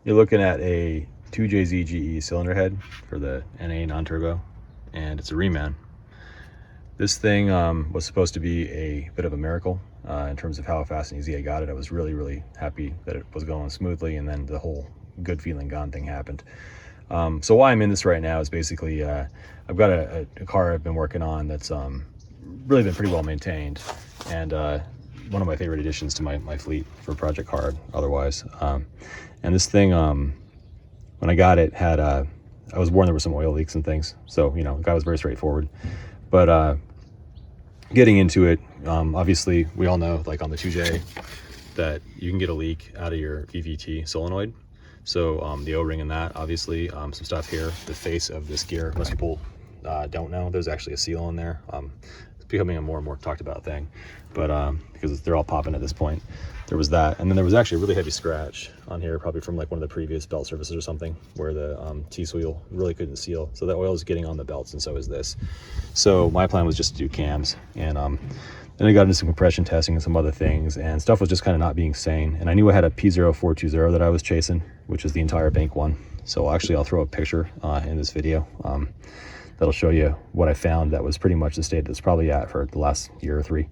You're looking at a 2JZ GE cylinder head for the NA non-turbo, and it's a Reman. This thing was supposed to be a bit of a miracle in terms of how fast and easy I got it. I was really happy that it was going smoothly, and then the whole good feeling gone thing happened. So why I'm in this right now is basically I've got a car I've been working on that's really been pretty well maintained, and one of my favorite additions to my fleet for project car otherwise. And this thing, when I got it, had I was warned there were some oil leaks and things, so the guy was very straightforward. But getting into it, obviously we all know, like on the 2J, that you can get a leak out of your VVT solenoid. So the O-ring in that, obviously, some stuff here. The face of this gear, most people don't know, there's actually a seal in there. It's becoming a more and more talked about thing, but because they're all popping at this point. There was that, and then there was actually a really heavy scratch on here, probably from like one of the previous belt surfaces or something, where the tease wheel really couldn't seal. So that oil is getting on the belts, and so is this. So my plan was just to do cams, and then I got into some compression testing and some other things, and stuff was just kind of not being sane. And I knew I had a P0420 that I was chasing, which is the entire bank one. So actually I'll throw a picture in this video that'll show you what I found. That was pretty much the state it's probably at for the last year or three.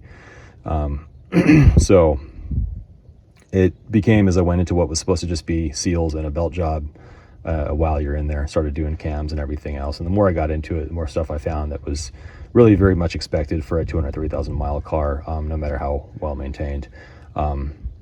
So it became, as I went into what was supposed to just be seals and a belt job, while you're in there, started doing cams and everything else. And the more I got into it, the more stuff I found that was really very much expected for a 230,000 mile car, no matter how well maintained.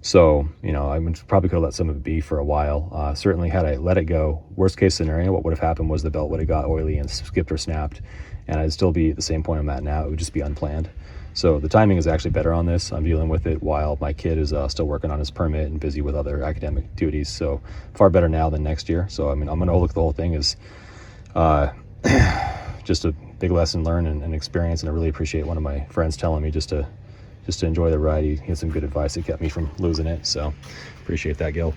So I probably could have let some of it be for a while. Certainly had I let it go, worst case scenario, what would have happened was the belt would have got oily and skipped or snapped, and I'd still be at the same point I'm at now. It would just be unplanned. So the timing is actually better on this. I'm dealing with it while my kid is still working on his permit and busy with other academic duties. So far better now than next year. So I'm going to look at the whole thing as just a big lesson learned and experience. And I really appreciate one of my friends telling me just to enjoy the ride. He had some good advice that kept me from losing it. So appreciate that, Gil.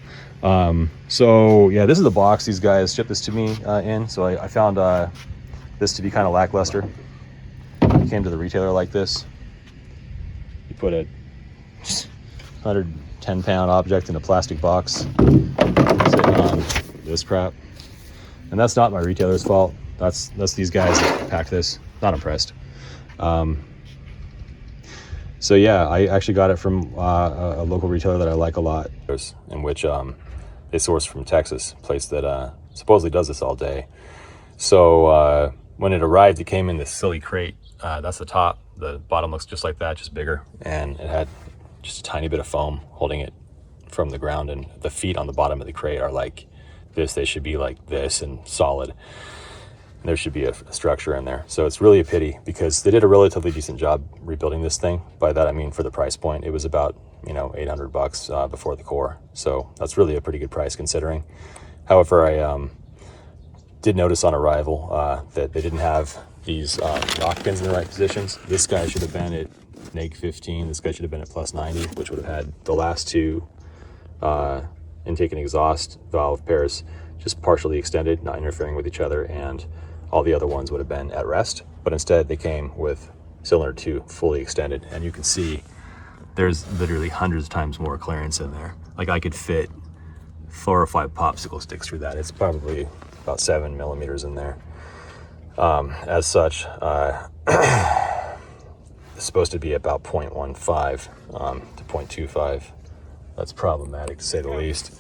So yeah, this is the box these guys shipped this to me in. So I found this to be kind of lackluster. It came to the retailer like this. You put a 110-pound object in a plastic box sitting on this crap, and that's not my retailer's fault. That's these guys that packed this. Not impressed. So yeah, I actually got it from a local retailer that I like a lot, in which they source from Texas, a place that supposedly does this all day. So when it arrived, it came in this silly crate. That's the top. The bottom looks just like that, just bigger, and it had just a tiny bit of foam holding it from the ground, and the feet on the bottom of the crate are like this. They should be like this and solid, and there should be a structure in there. So it's really a pity, because they did a relatively decent job rebuilding this thing. By that I mean, for the price point, it was about $800 before the core, so that's really a pretty good price considering. However, I did notice on arrival that they didn't have these lock pins in the right positions. This guy should have been at neg 15. This guy should have been at plus 90, which would have had the last two intake and exhaust valve pairs just partially extended, not interfering with each other, and all the other ones would have been at rest. But instead they came with cylinder 2 fully extended, and you can see there's literally hundreds of times more clearance in there. Like I could fit 4 or 5 popsicle sticks through that. It's probably about 7 millimeters in there. As such, it's supposed to be about 0.15 to 0.25. That's problematic, to say the least.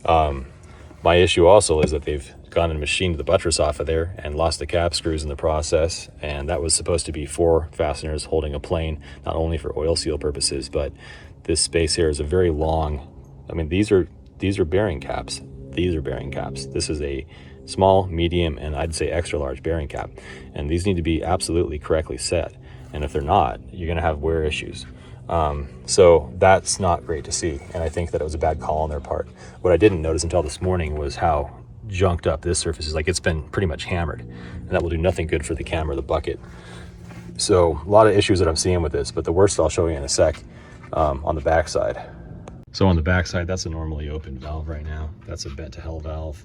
My issue also is that they've gone and machined the buttress off of there and lost the cap screws in the process, and that was supposed to be 4 fasteners holding a plane, not only for oil seal purposes, but this space here is a very long, these are bearing caps. These are bearing caps. This is a small, medium, and I'd say extra large bearing cap, and these need to be absolutely correctly set, and if they're not, you're going to have wear issues. So that's not great to see, and I think that it was a bad call on their part. What I didn't notice until this morning was how junked up this surface is. Like, it's been pretty much hammered, and that will do nothing good for the cam or the bucket. So a lot of issues that I'm seeing with this, but the worst I'll show you in a sec. On the back side. So on the back side, that's a normally open valve right now. That's a bent to hell valve.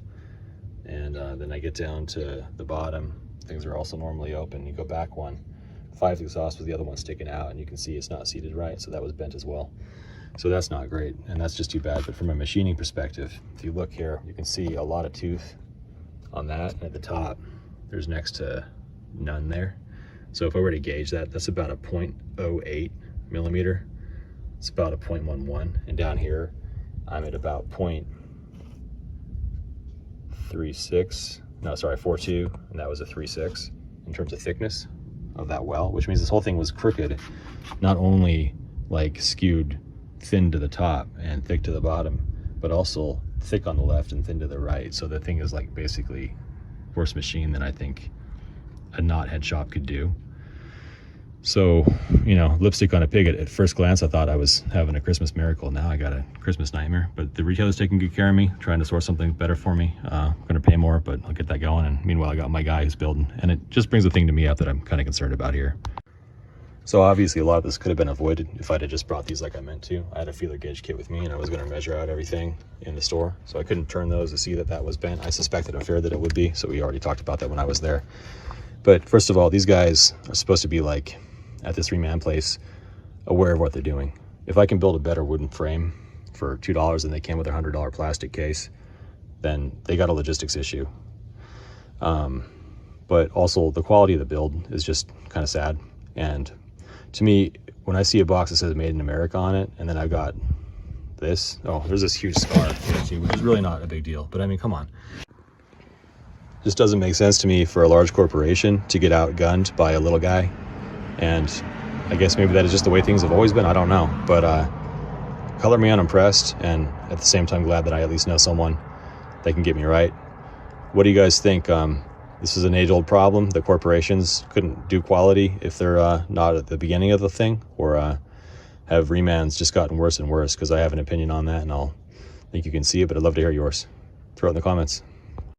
And then I get down to the bottom, things are also normally open. You go back 1, 5 exhaust with the other one sticking out, and you can see it's not seated right, so that was bent as well. So that's not great, and that's just too bad. But from a machining perspective, if you look here, you can see a lot of tooth on that. And at the top, there's next to none there. So if I were to gauge that, that's about a 0.08 millimeter. It's about a 0.11. And down here, I'm at about 0.36. No, sorry, 42, and that was a 3.6 in terms of thickness of that well, which means this whole thing was crooked, not only like skewed thin to the top and thick to the bottom, but also thick on the left and thin to the right. So the thing is like basically worse machine than I think a knothead shop could do. So, you know, lipstick on a pig. At first glance, I thought I was having a Christmas miracle. Now I got a Christmas nightmare. But the retailer's taking good care of me, trying to source something better for me. I'm going to pay more, but I'll get that going. And meanwhile, I got my guy who's building. And it just brings a thing to me up that I'm kind of concerned about here. So obviously, a lot of this could have been avoided if I'd have just brought these like I meant to. I had a feeler gauge kit with me, and I was going to measure out everything in the store. So I couldn't turn those to see that that was bent. I suspected a fair that it would be. So we already talked about that when I was there. But first of all, these guys are supposed to be like, at this Reman place, aware of what they're doing. If I can build a better wooden frame for $2 than they can with a $100 plastic case, then they got a logistics issue. But also the quality of the build is just kind of sad. And to me, when I see a box that says made in America on it, and then I've got this, oh, there's this huge scar, which is really not a big deal. But I mean, come on. Just doesn't make sense to me for a large corporation to get outgunned by a little guy. And I guess maybe that is just the way things have always been. I don't know. But color me unimpressed, and at the same time glad that I at least know someone that can get me right. What do you guys think? This is an age-old problem. The corporations couldn't do quality if they're not at the beginning of the thing, or have Remans just gotten worse and worse? Because I have an opinion on that, and I'll think you can see it, but I'd love to hear yours. Throw it in the comments.